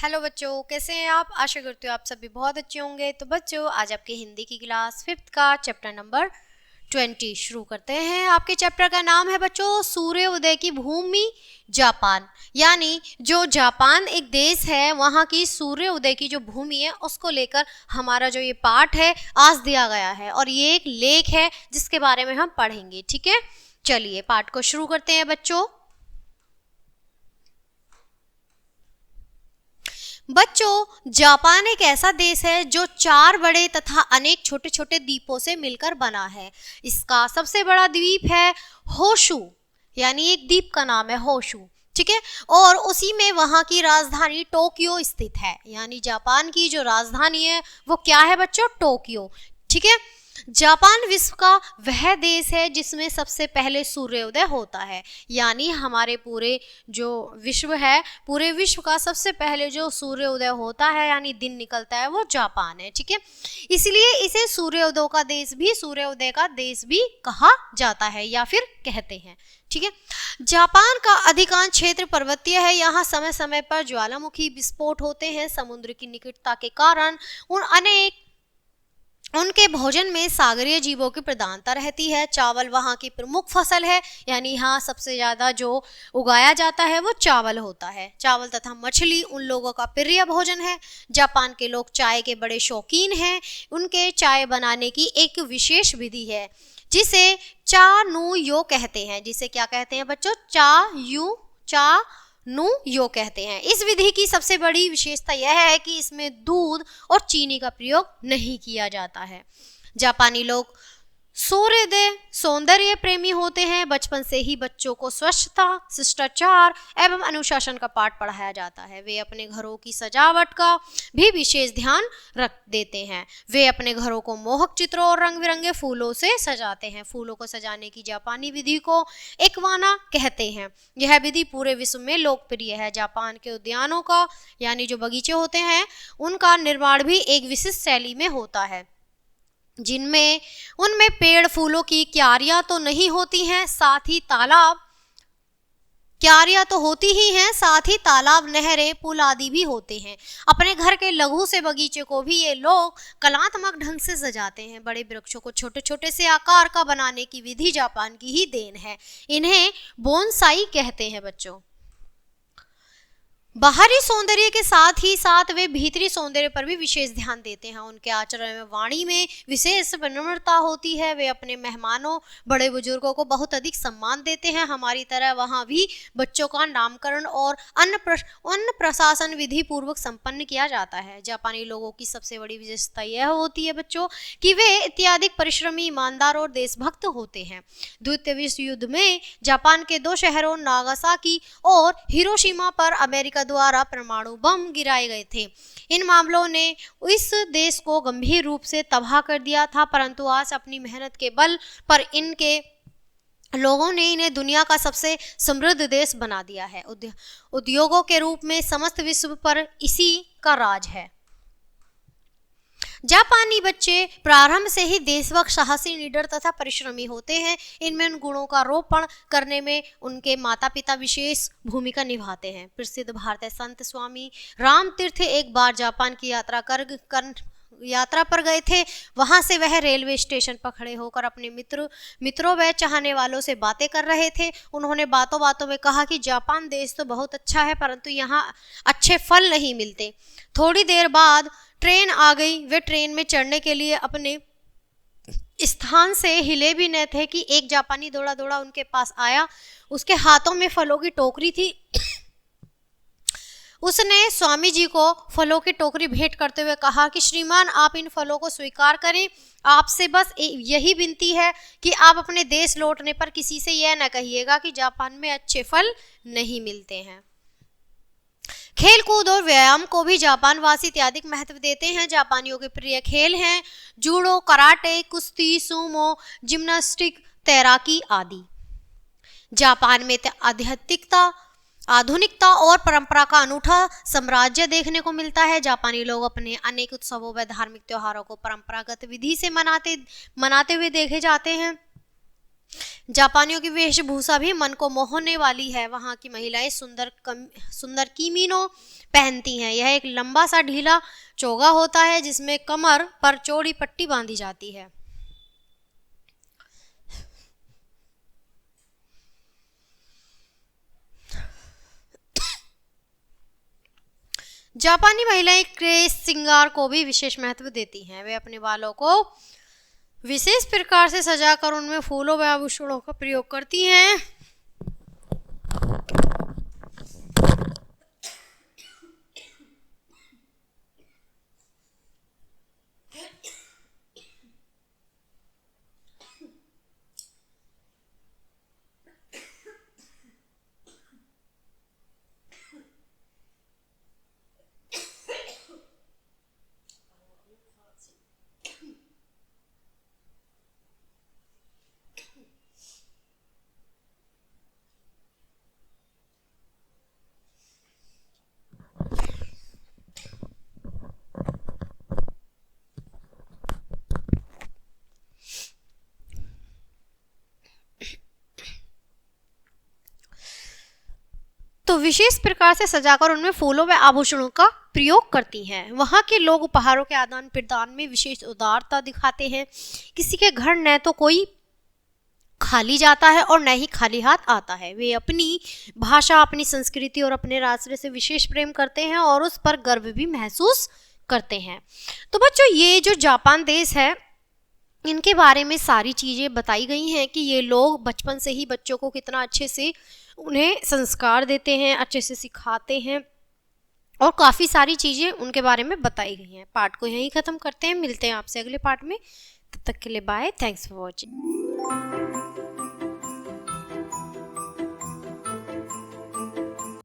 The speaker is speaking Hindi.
हेलो बच्चों, कैसे हैं आप। आशा करती हूँ आप सभी बहुत अच्छे होंगे। तो बच्चों, आज आपके हिंदी की क्लास 5th का चैप्टर नंबर 20 शुरू करते हैं। आपके चैप्टर का नाम है बच्चों सूर्य उदय की भूमि जापान। यानी जो जापान एक देश है, वहाँ की सूर्य उदय की जो भूमि है उसको लेकर हमारा जो ये पाठ है आज दिया गया है, और ये एक लेख है जिसके बारे में हम पढ़ेंगे। ठीक है, चलिए पाठ को शुरू करते हैं बच्चों। बच्चों, जापान एक ऐसा देश है जो 4 बड़े तथा अनेक छोटे छोटे द्वीपों से मिलकर बना है। इसका सबसे बड़ा द्वीप है होशु, यानी एक द्वीप का नाम है होशु। ठीक है, और उसी में वहां की राजधानी टोक्यो स्थित है। यानी जापान की जो राजधानी है वो क्या है बच्चों? टोक्यो। ठीक है, जापान विश्व का वह देश है जिसमें सबसे पहले सूर्योदय होता है। यानी हमारे पूरे जो विश्व है, पूरे विश्व का सबसे पहले जो सूर्योदय होता है यानी दिन निकलता है वो जापान है। ठीक है, इसलिए इसे सूर्योदय का देश भी कहा जाता है या फिर कहते हैं। ठीक है, जापान का अधिकांश क्षेत्र पर्वतीय है। यहाँ समय समय पर ज्वालामुखी विस्फोट होते हैं। समुद्र की निकटता के कारण उनके भोजन में सागरीय जीवों की प्रधानता रहती है। चावल वहाँ की प्रमुख फसल है, यानी यहाँ सबसे ज़्यादा जो उगाया जाता है वो चावल होता है। चावल तथा मछली उन लोगों का प्रिय भोजन है। जापान के लोग चाय के बड़े शौकीन हैं। उनके चाय बनाने की एक विशेष विधि है जिसे चा नु यो कहते हैं। जिसे क्या कहते हैं बच्चों? चा नु यो कहते हैं। इस विधि की सबसे बड़ी विशेषता यह है कि इसमें दूध और चीनी का प्रयोग नहीं किया जाता है। जापानी लोग सूर्योदय सौंदर्य प्रेमी होते हैं। बचपन से ही बच्चों को स्वच्छता, शिष्टाचार एवं अनुशासन का पाठ पढ़ाया जाता है। वे अपने घरों की सजावट का भी विशेष ध्यान रख देते हैं। वे अपने घरों को मोहक चित्रों और रंग बिरंगे फूलों से सजाते हैं। फूलों को सजाने की जापानी विधि को एकवाना कहते हैं। यह विधि पूरे विश्व में लोकप्रिय है। जापान के उद्यानों का यानी जो बगीचे होते हैं उनका निर्माण भी एक विशिष्ट शैली में होता है, जिनमें उनमें पेड़ फूलों की क्यारियां तो नहीं होती हैं, साथ ही तालाब, नहरें, पुल आदि भी होते हैं। अपने घर के लघु से बगीचे को भी ये लोग कलात्मक ढंग से सजाते हैं। बड़े वृक्षों को छोटे छोटे से आकार का बनाने की विधि जापान की ही देन है। इन्हें बोनसाई कहते हैं बच्चों। बाहरी सौंदर्य के साथ ही साथ वे भीतरी सौंदर्य पर भी विशेष ध्यान देते हैं। उनके आचरण में वाणी में विशेष विनम्रता होती है। वे अपने मेहमानों, बड़े बुजुर्गों को बहुत अधिक सम्मान देते हैं। हमारी तरह वहाँ भी बच्चों का नामकरण और अन्न प्रशासन विधि पूर्वक संपन्न किया जाता है। जापानी लोगों की सबसे बड़ी विशेषता यह होती है बच्चों कि वे अत्यधिक परिश्रमी, ईमानदार और देशभक्त होते हैं। द्वितीय विश्व युद्ध में जापान के 2 शहरों नागासाकी और हिरोशिमा पर अमेरिका द्वारा परमाणु बम गिराए गए थे। इन मामलों ने इस देश को गंभीर रूप से तबाह कर दिया था, परंतु आज अपनी मेहनत के बल पर इनके लोगों ने इन्हें दुनिया का सबसे समृद्ध देश बना दिया है। उद्योगों के रूप में समस्त विश्व पर इसी का राज है। जापानी बच्चे प्रारंभ से ही देशभक्त, साहसी, निडर तथा परिश्रमी होते हैं। इनमें उन गुणों का रोपण करने में उनके माता पिता विशेष भूमिका निभाते हैं। प्रसिद्ध भारतीय संत स्वामी रामतीर्थ एक बार जापान की यात्रा पर गए थे। वहां से वह रेलवे स्टेशन पर खड़े होकर अपने मित्रों व चाहने वालों से बातें कर रहे थे। उन्होंने बातों बातों में कहा कि जापान देश तो बहुत अच्छा है, परंतु यहाँ अच्छे फल नहीं मिलते। थोड़ी देर बाद ट्रेन आ गई। वे ट्रेन में चढ़ने के लिए अपने स्थान से हिले भी न थे कि एक जापानी दौड़ा दौड़ा उनके पास आया। उसके हाथों में फलों की टोकरी थी। उसने स्वामी जी को फलों की टोकरी भेंट करते हुए कहा कि श्रीमान, आप इन फलों को स्वीकार करें। आपसे बस यही विनती है कि आप अपने देश लौटने पर किसी से यह न कहिएगा कि जापान में अच्छे फल नहीं मिलते हैं। खेल कूद और व्यायाम को भी जापान वासी अत्यधिक महत्व देते हैं। जापानियों के प्रिय खेल हैं जूडो, कराटे, कुश्ती, सूमो, जिम्नास्टिक, तैराकी आदि। जापान में आधुनिकता और परंपरा का अनूठा साम्राज्य देखने को मिलता है। जापानी लोग अपने अनेक उत्सवों व धार्मिक त्योहारों को परंपरागत विधि से मनाते हुए देखे जाते हैं। जापानियों की वेशभूषा भी मन को मोहने वाली है। वहाँ की महिलाएं सुंदर किमीनो पहनती हैं। यह एक लंबा सा ढीला चोगा होता है जिसमें कमर पर चौड़ी पट्टी बांधी जाती है। जापानी महिलाएं केश श्रृंगार को भी विशेष महत्व देती हैं। वे अपने बालों को विशेष प्रकार से सजाकर उनमें फूलों व आभूषणों का प्रयोग करती हैं। तो विशेष प्रकार से सजाकर उनमें फूलों व आभूषणों का प्रयोग करती हैं। वहाँ के लोग उपहारों के आदान प्रदान में विशेष उदारता दिखाते हैं। किसी के घर न तो कोई खाली जाता है और न ही खाली हाथ आता है। वे अपनी भाषा, अपनी संस्कृति और अपने राष्ट्र से विशेष प्रेम करते हैं और उस पर गर्व भी महसूस करते हैं। तो बच्चों, ये जो जापान देश है, इनके बारे में सारी चीज़ें बताई गई हैं कि ये लोग बचपन से ही बच्चों को कितना अच्छे से उन्हें संस्कार देते हैं, अच्छे से सिखाते हैं और काफ़ी सारी चीज़ें उनके बारे में बताई गई हैं। पार्ट को यहीं ख़त्म करते हैं। मिलते हैं आपसे अगले पार्ट में। तब तक के लिए बाय। Thanks for watching.